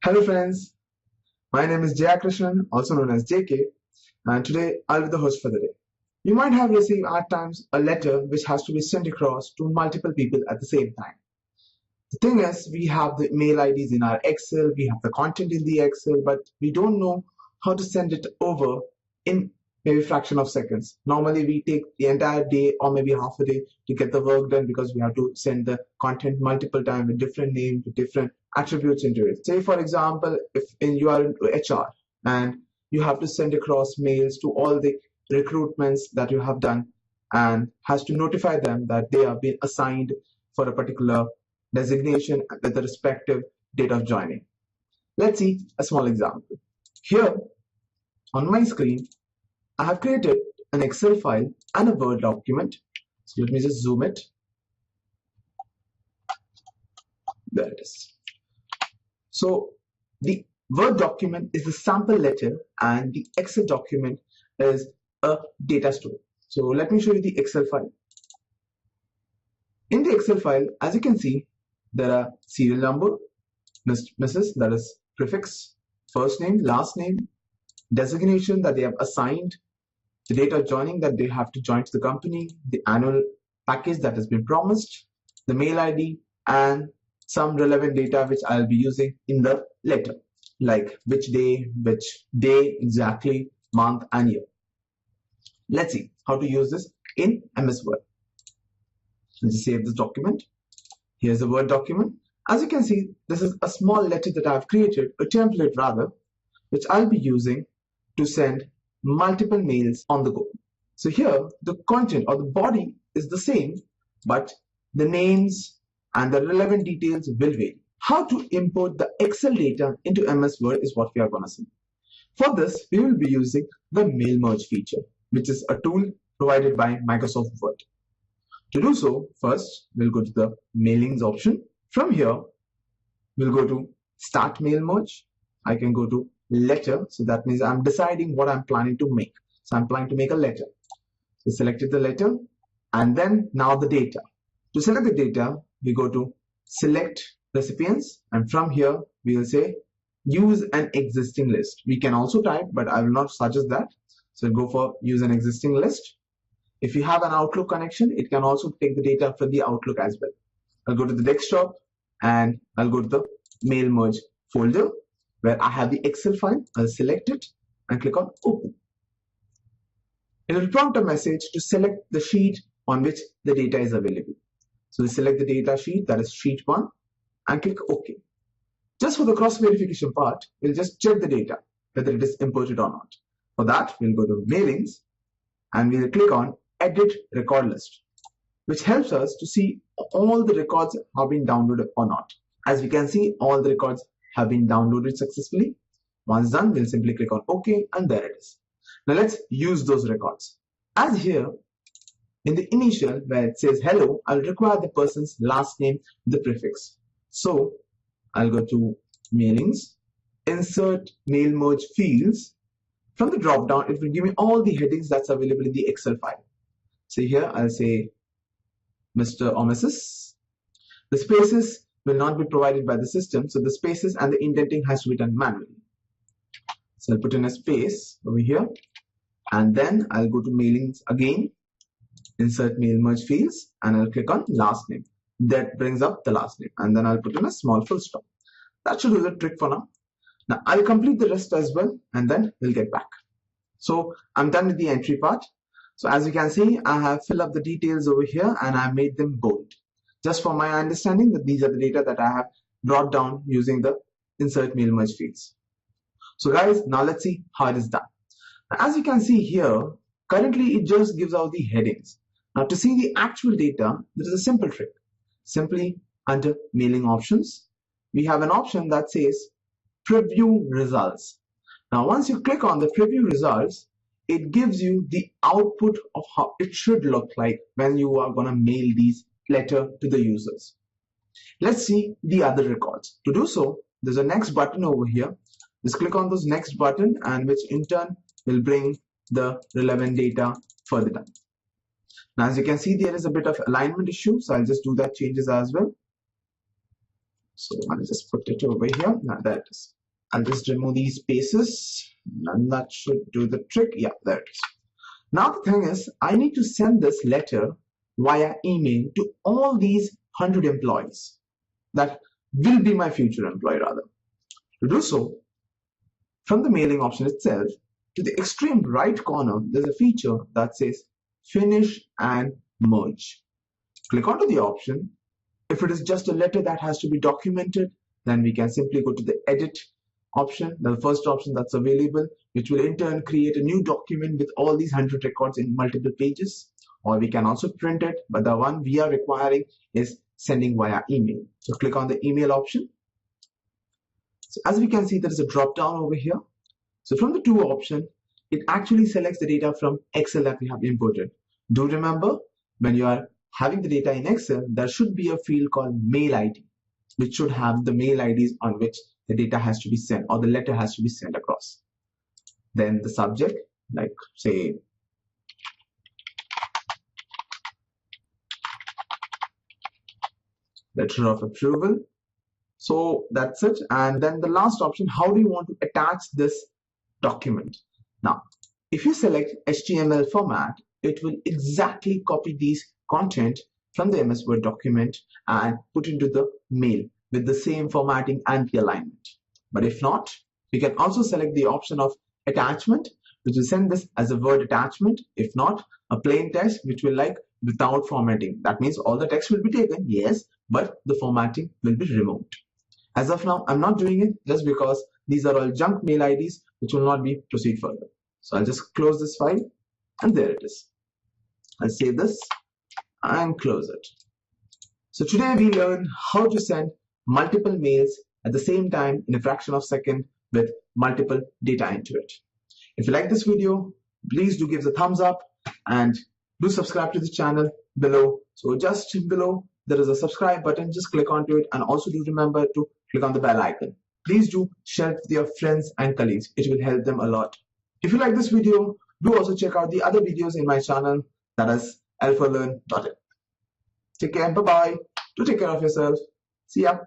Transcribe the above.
Hello friends, my name is Jayakrishnan, also known as JK, and today I'll be the host for the day. You might have received at times a letter which has to be sent across to multiple people at the same time. The thing is, we have the mail IDs in our Excel, we have the content in the Excel, but we don't know how to send it over in maybe fraction of seconds. Normally, we take the entire day or maybe half a day to get the work done because we have to send the content multiple times with different names, with different attributes into it. Say, for example, if you are into HR and you have to send across mails to all the recruitments that you have done and has to notify them that they have been assigned for a particular designation with the respective date of joining. Let's see a small example. Here on my screen, I have created an Excel file and a Word document. So let me just zoom it. There it is. So the Word document is the sample letter and the Excel document is a data store. So let me show you the Excel file. In the Excel file, as you can see, there are serial number, Mrs. that is prefix, first name, last name, designation that they have assigned, the date of joining that they have to join to the company, the annual package that has been promised, the mail ID, and some relevant data which I'll be using in the letter, like which day exactly, month, and year. Let's see how to use this in MS Word. Let's just save this document. Here's the Word document. As you can see, this is a small letter that I've created, a template rather, which I'll be using to send multiple mails on the go. So here, the content or the body is the same, but the names and the relevant details will vary. How to import the Excel data into MS Word is what we are going to see. For this, we will be using the Mail Merge feature, which is a tool provided by Microsoft Word. To do so, first, we'll go to the Mailings option. From here, we'll go to Start Mail Merge. I can go to Letter. So that means I'm deciding what I'm planning to make. So I'm planning to make a letter. So selected the letter and then now the data. To select the data, we go to Select Recipients, and from here, we will say Use an existing list. We can also type, but I will not suggest that. So go for Use an existing list. If you have an Outlook connection, it can also take the data from the Outlook as well. I'll go to the desktop and I'll go to the Mail Merge folder where I have the Excel file. I'll select it and click on Open. It will prompt a message to select the sheet on which the data is available. So we select the data sheet, that is sheet 1, and click OK. Just for the cross verification part, we'll just check the data, whether it is imported or not. For that, we'll go to Mailings and we'll click on Edit Record List, which helps us to see all the records have been downloaded or not. As we can see, all the records have been downloaded successfully. Once done, we'll simply click on OK, and there it is. Now let's use those records. As here, in the initial where it says hello, I'll require the person's last name, the prefix. So I'll go to Mailings, Insert Mail Merge Fields. From the drop down, it will give me all the headings that's available in the Excel file. So here I'll say Mr. or Mrs. The spaces will not be provided by the system, so the spaces and the indenting has to be done manually. So I'll put in a space over here, and then I'll go to Mailings again, Insert Mail Merge Fields, and I'll click on Last Name. That brings up the last name, and then I'll put in a small full stop. That should do the trick for now. Now I'll complete the rest as well, and then we'll get back. So I'm done with the entry part. So as you can see, I have filled up the details over here and I've made them bold. Just for my understanding that these are the data that I have brought down using the Insert Mail Merge Fields. So guys, now let's see how it is done. Now, as you can see here, currently it just gives out the headings. Now to see the actual data, there is a simple trick. Simply under Mailing Options, we have an option that says Preview Results. Now once you click on the Preview Results, it gives you the output of how it should look like when you are going to mail these letter to the users. Let's see the other records. To do so, there's a next button over here. Just click on this next button, and which in turn will bring the relevant data further down. Now as you can see, there is a bit of alignment issue, so I'll just do that changes as well. So I'll just put it over here. Now there it is. I'll just remove these spaces and that should do the trick. Yeah, there it is. Now the thing is, I need to send this letter via email to all these 100 employees that will be my future employee rather. To do so, from the mailing option itself, to the extreme right corner, there's a feature that says finish and merge. Click onto the option. If it is just a letter that has to be documented, then we can simply go to the edit option, the first option that's available, which will in turn create a new document with all these 100 records in multiple pages. Or we can also print it, but the one we are requiring is sending via email. So click on the email option. So as we can see, there is a drop down over here. So from the two options, it actually selects the data from Excel that we have imported. Do remember, when you are having the data in Excel, there should be a field called mail ID, which should have the mail IDs on which the data has to be sent or the letter has to be sent across. Then the subject, like say, letter of approval. So that's it. And then the last option, how do you want to attach this document? Now, if you select HTML format, it will exactly copy these content from the MS Word document and put into the mail with the same formatting and the alignment. But if not, we can also select the option of attachment, which will send this as a Word attachment. If not, a plain text, which will like without formatting. That means all the text will be taken, yes, but the formatting will be removed. As of now, I'm not doing it just because these are all junk mail IDs, which will not be proceed further. So I'll just close this file and there it is. I'll save this and close it. So today we learned how to send multiple mails at the same time in a fraction of a second with multiple data into it. If you like this video, please do give the thumbs up and do subscribe to the channel below. So just below there is a subscribe button, just click onto it and also do remember to click on the bell icon. Please do share it with your friends and colleagues. It will help them a lot. If you like this video, do also check out the other videos in my channel, that is alphalearn.in. Take care, bye-bye. Do take care of yourself. See ya.